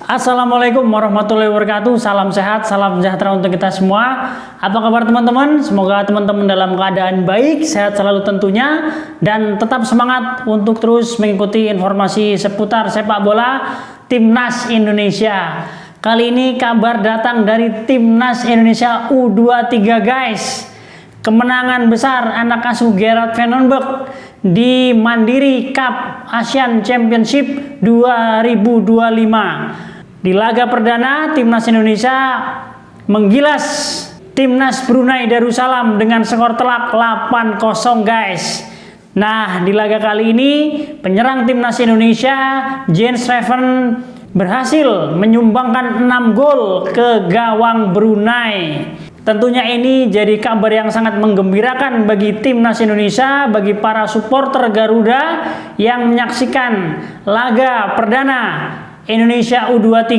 Assalamualaikum warahmatullahi wabarakatuh. Salam sehat, salam sejahtera untuk kita semua. Apa kabar teman-teman? Semoga teman-teman dalam keadaan baik, sehat selalu tentunya, dan tetap semangat untuk terus mengikuti informasi seputar sepak bola Timnas Indonesia. Kali ini kabar datang dari Timnas Indonesia U23 guys. Kemenangan besar anak asuh Gerard van den Berg di Mandiri Cup Asian Championship 2025. Di laga perdana, Timnas Indonesia menggilas Timnas Brunei Darussalam dengan skor telak 8-0 guys. Nah, di laga kali ini penyerang Timnas Indonesia Jens Schreven berhasil menyumbangkan 6 gol ke gawang Brunei. Tentunya ini jadi kabar yang sangat menggembirakan bagi Timnas Indonesia, bagi para supporter Garuda yang menyaksikan laga perdana Indonesia U23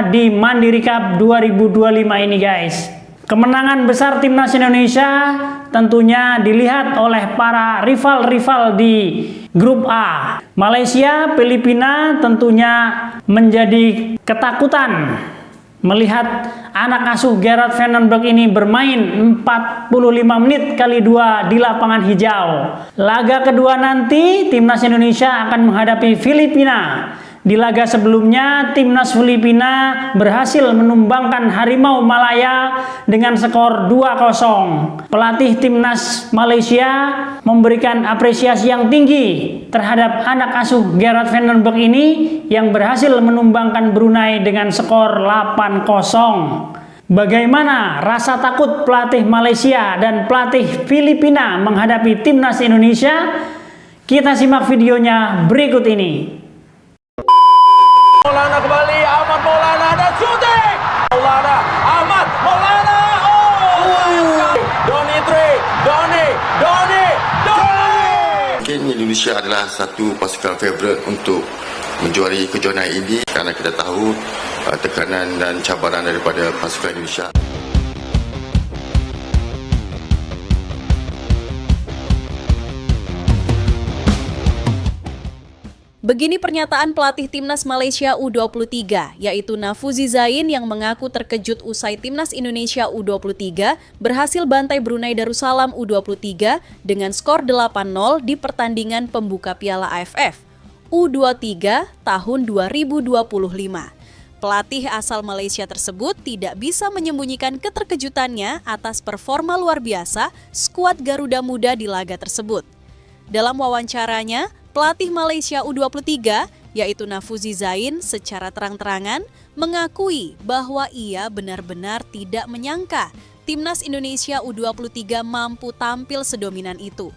di Mandiri Cup 2025 ini guys. Kemenangan besar Timnas Indonesia tentunya dilihat oleh para rival-rival di grup A. Malaysia, Filipina tentunya menjadi ketakutan melihat anak asuh Gerard van den Berg ini bermain 45 menit kali 2 di lapangan hijau. Laga kedua nanti Timnas Indonesia akan menghadapi Filipina. Di laga sebelumnya, Timnas Filipina berhasil menumbangkan Harimau Malaya dengan skor 2-0. Pelatih Timnas Malaysia memberikan apresiasi yang tinggi terhadap anak asuh Gerard van den Berg ini yang berhasil menumbangkan Brunei dengan skor 8-0. Bagaimana rasa takut pelatih Malaysia dan pelatih Filipina menghadapi Timnas Indonesia? Kita simak videonya berikut ini. Maulana kembali, Ahmad Maulana dan shooting. Maulana, Ahmad Maulana. Oh, Doni. Mungkin Indonesia adalah satu pasukan favorit untuk menjuari kejohanan ini kerana kita tahu tekanan dan cabaran daripada pasukan Indonesia. Begini pernyataan pelatih Timnas Malaysia U23, yaitu Nafuzi Zain yang mengaku terkejut usai Timnas Indonesia U23 berhasil bantai Brunei Darussalam U23 dengan skor 8-0 di pertandingan pembuka Piala AFF U23 tahun 2025. Pelatih asal Malaysia tersebut tidak bisa menyembunyikan keterkejutannya atas performa luar biasa skuad Garuda Muda di laga tersebut. Dalam wawancaranya, pelatih Malaysia U23, yaitu Nafuzi Zain, secara terang-terangan mengakui bahwa ia benar-benar tidak menyangka Timnas Indonesia U23 mampu tampil sedominan itu.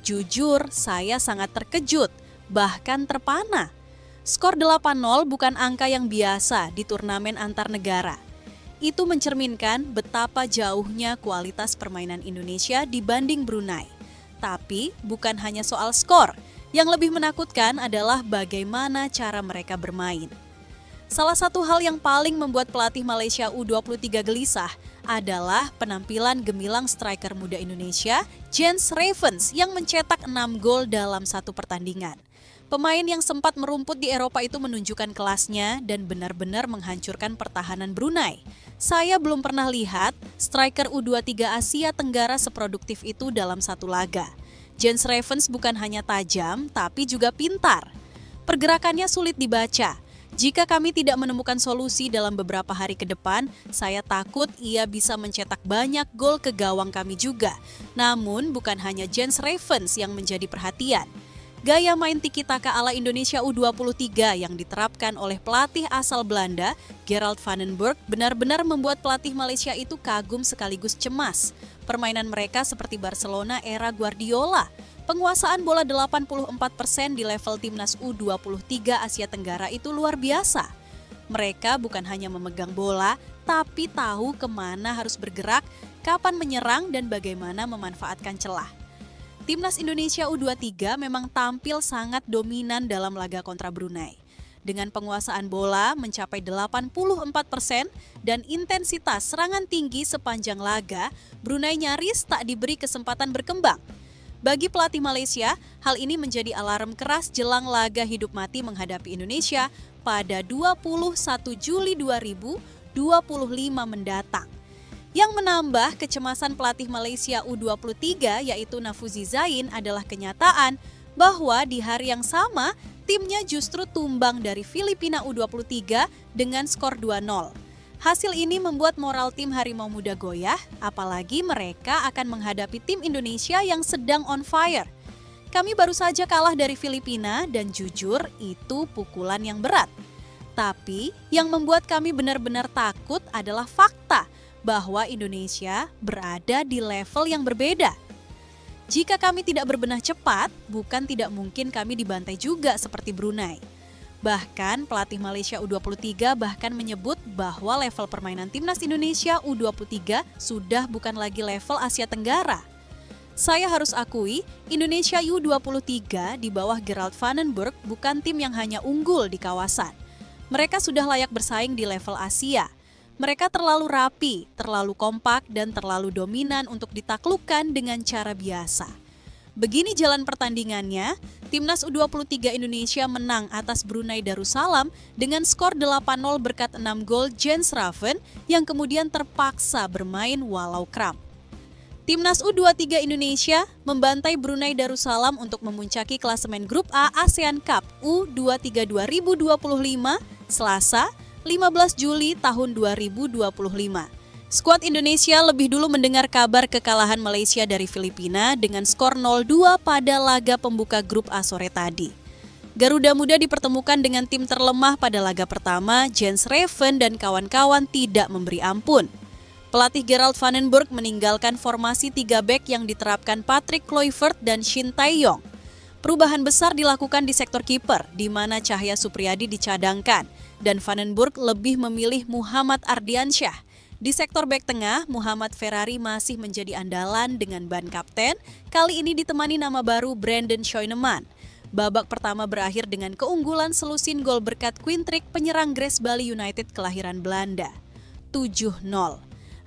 Jujur, saya sangat terkejut, bahkan terpana. Skor 8-0 bukan angka yang biasa di turnamen antar negara. Itu mencerminkan betapa jauhnya kualitas permainan Indonesia dibanding Brunei. Tapi bukan hanya soal skor, yang lebih menakutkan adalah bagaimana cara mereka bermain. Salah satu hal yang paling membuat pelatih Malaysia U23 gelisah adalah penampilan gemilang striker muda Indonesia, Jens Schreven, yang mencetak 6 gol dalam satu pertandingan. Pemain yang sempat merumput di Eropa itu menunjukkan kelasnya dan benar-benar menghancurkan pertahanan Brunei. Saya belum pernah lihat striker U23 Asia Tenggara seproduktif itu dalam satu laga. Jens Schreven bukan hanya tajam, tapi juga pintar. Pergerakannya sulit dibaca. Jika kami tidak menemukan solusi dalam beberapa hari ke depan, saya takut ia bisa mencetak banyak gol ke gawang kami juga. Namun bukan hanya Jens Schreven yang menjadi perhatian. Gaya main tiki-taka ala Indonesia U23 yang diterapkan oleh pelatih asal Belanda, Gerard van den Berg, benar-benar membuat pelatih Malaysia itu kagum sekaligus cemas. Permainan mereka seperti Barcelona era Guardiola. Penguasaan bola 84% di level Timnas U23 Asia Tenggara itu luar biasa. Mereka bukan hanya memegang bola, tapi tahu kemana harus bergerak, kapan menyerang, dan bagaimana memanfaatkan celah. Timnas Indonesia U23 memang tampil sangat dominan dalam laga kontra Brunei. Dengan penguasaan bola mencapai 84% dan intensitas serangan tinggi sepanjang laga, Brunei nyaris tak diberi kesempatan berkembang. Bagi pelatih Malaysia, hal ini menjadi alarm keras jelang laga hidup mati menghadapi Indonesia pada 21 Juli 2025 mendatang. Yang menambah kecemasan pelatih Malaysia U23 yaitu Nafuzi Zain adalah kenyataan bahwa di hari yang sama timnya justru tumbang dari Filipina U23 dengan skor 2-0. Hasil ini membuat moral tim Harimau Muda goyah, apalagi mereka akan menghadapi tim Indonesia yang sedang on fire. Kami baru saja kalah dari Filipina dan jujur itu pukulan yang berat. Tapi yang membuat kami benar-benar takut adalah fakta bahwa Indonesia berada di level yang berbeda. Jika kami tidak berbenah cepat, bukan tidak mungkin kami dibantai juga seperti Brunei. Bahkan pelatih Malaysia U23 bahkan menyebut bahwa level permainan timnas Indonesia U23 sudah bukan lagi level Asia Tenggara. Saya harus akui, Indonesia U23 di bawah Gerald van den Burg bukan tim yang hanya unggul di kawasan. Mereka sudah layak bersaing di level Asia. Mereka terlalu rapi, terlalu kompak, dan terlalu dominan untuk ditaklukkan dengan cara biasa. Begini jalan pertandingannya, timnas U23 Indonesia menang atas Brunei Darussalam dengan skor 8-0 berkat 6 gol Jens Raven yang kemudian terpaksa bermain walau kram. Timnas U23 Indonesia membantai Brunei Darussalam untuk memuncaki klasemen Grup A ASEAN Cup U23 2025 Selasa 15 Juli tahun 2025. Skuad Indonesia lebih dulu mendengar kabar kekalahan Malaysia dari Filipina dengan skor 0-2 pada laga pembuka Grup A sore tadi. Garuda Muda dipertemukan dengan tim terlemah pada laga pertama, Jens Raven dan kawan-kawan tidak memberi ampun. Pelatih Gerald van den Burg meninggalkan formasi 3 bek yang diterapkan Patrick Kluivert dan Shin Tae-yong. Perubahan besar dilakukan di sektor kiper, di mana Cahya Supriyadi dicadangkan, dan Van den Burg lebih memilih Muhammad Ardiansyah. Di sektor bek tengah, Muhammad Ferrari masih menjadi andalan dengan ban kapten, kali ini ditemani nama baru Brandon Scheuneman. Babak pertama berakhir dengan keunggulan selusin gol berkat Quintric penyerang Gres Bali United kelahiran Belanda. 7-0.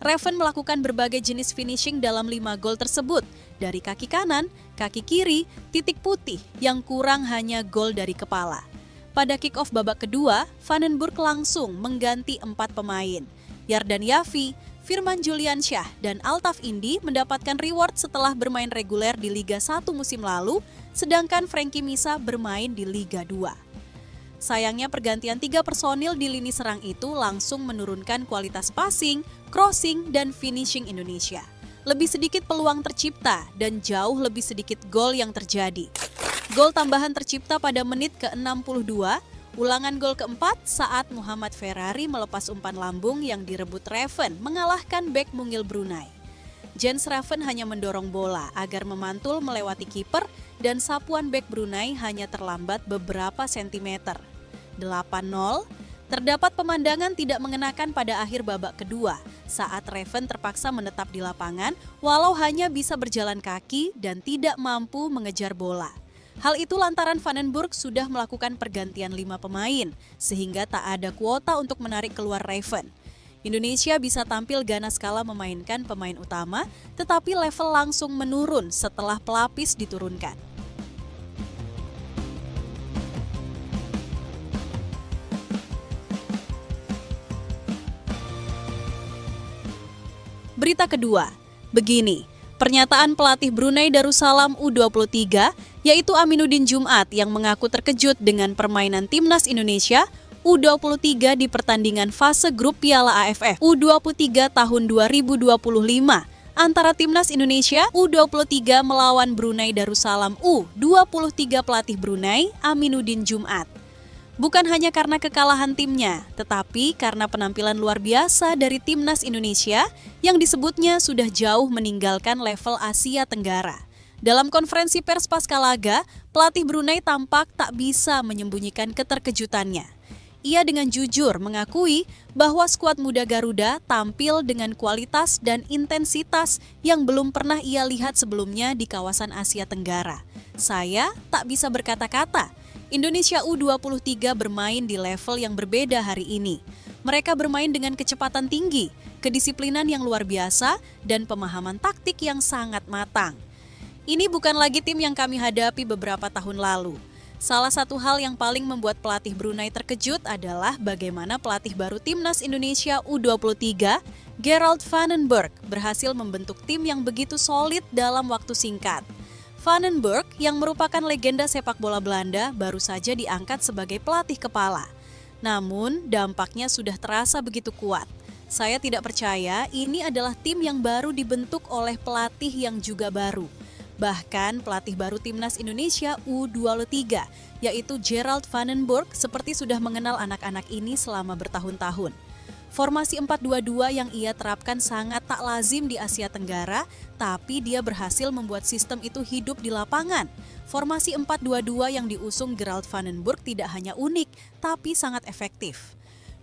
Raven melakukan berbagai jenis finishing dalam 5 gol tersebut, dari kaki kanan, kaki kiri, titik putih, yang kurang hanya gol dari kepala. Pada kick-off babak kedua, Van den Burg langsung mengganti 4 pemain. Yardan Yafi, Firman Juliansyah, dan Altaf Indi mendapatkan reward setelah bermain reguler di Liga 1 musim lalu, sedangkan Frankie Misa bermain di Liga 2. Sayangnya pergantian 3 personil di lini serang itu langsung menurunkan kualitas passing, crossing, dan finishing Indonesia. Lebih sedikit peluang tercipta dan jauh lebih sedikit gol yang terjadi. Gol tambahan tercipta pada menit ke-62, ulangan gol keempat saat Muhammad Ferrari melepas umpan lambung yang direbut Raven mengalahkan bek mungil Brunei. Jens Raven hanya mendorong bola agar memantul melewati kiper dan sapuan bek Brunei hanya terlambat beberapa sentimeter. 8-0, terdapat pemandangan tidak mengenakan pada akhir babak kedua saat Raven terpaksa menetap di lapangan walau hanya bisa berjalan kaki dan tidak mampu mengejar bola. Hal itu lantaran Van den Burg sudah melakukan pergantian 5 pemain, sehingga tak ada kuota untuk menarik keluar Raven. Indonesia bisa tampil ganas kala memainkan pemain utama, tetapi level langsung menurun setelah pelapis diturunkan. Berita kedua, begini. Pernyataan pelatih Brunei Darussalam U23, yaitu Aminuddin Jumat yang mengaku terkejut dengan permainan timnas Indonesia U23 di pertandingan fase grup Piala AFF U23 tahun 2025 antara timnas Indonesia U23 melawan Brunei Darussalam U23 pelatih Brunei Aminuddin Jumat. Bukan hanya karena kekalahan timnya, tetapi karena penampilan luar biasa dari timnas Indonesia yang disebutnya sudah jauh meninggalkan level Asia Tenggara. Dalam konferensi pers pasca laga, pelatih Brunei tampak tak bisa menyembunyikan keterkejutannya. Ia dengan jujur mengakui bahwa skuad muda Garuda tampil dengan kualitas dan intensitas yang belum pernah ia lihat sebelumnya di kawasan Asia Tenggara. Saya tak bisa berkata-kata. Indonesia U23 bermain di level yang berbeda hari ini. Mereka bermain dengan kecepatan tinggi, kedisiplinan yang luar biasa, dan pemahaman taktik yang sangat matang. Ini bukan lagi tim yang kami hadapi beberapa tahun lalu. Salah satu hal yang paling membuat pelatih Brunei terkejut adalah bagaimana pelatih baru Timnas Indonesia U23, Gerald Vandenberg, berhasil membentuk tim yang begitu solid dalam waktu singkat. Vandenberg, yang merupakan legenda sepak bola Belanda, baru saja diangkat sebagai pelatih kepala. Namun, dampaknya sudah terasa begitu kuat. Saya tidak percaya ini adalah tim yang baru dibentuk oleh pelatih yang juga baru. Bahkan pelatih baru Timnas Indonesia U23, yaitu Gerald Vandenberg, seperti sudah mengenal anak-anak ini selama bertahun-tahun. Formasi 4-2-2 yang ia terapkan sangat tak lazim di Asia Tenggara, tapi dia berhasil membuat sistem itu hidup di lapangan. Formasi 4-2-2 yang diusung Gerald Vandenberg tidak hanya unik, tapi sangat efektif.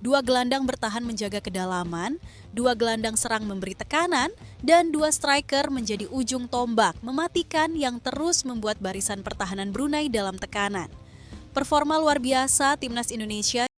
2 gelandang bertahan menjaga kedalaman, 2 gelandang serang memberi tekanan, dan 2 striker menjadi ujung tombak mematikan yang terus membuat barisan pertahanan Brunei dalam tekanan. Performa luar biasa Timnas Indonesia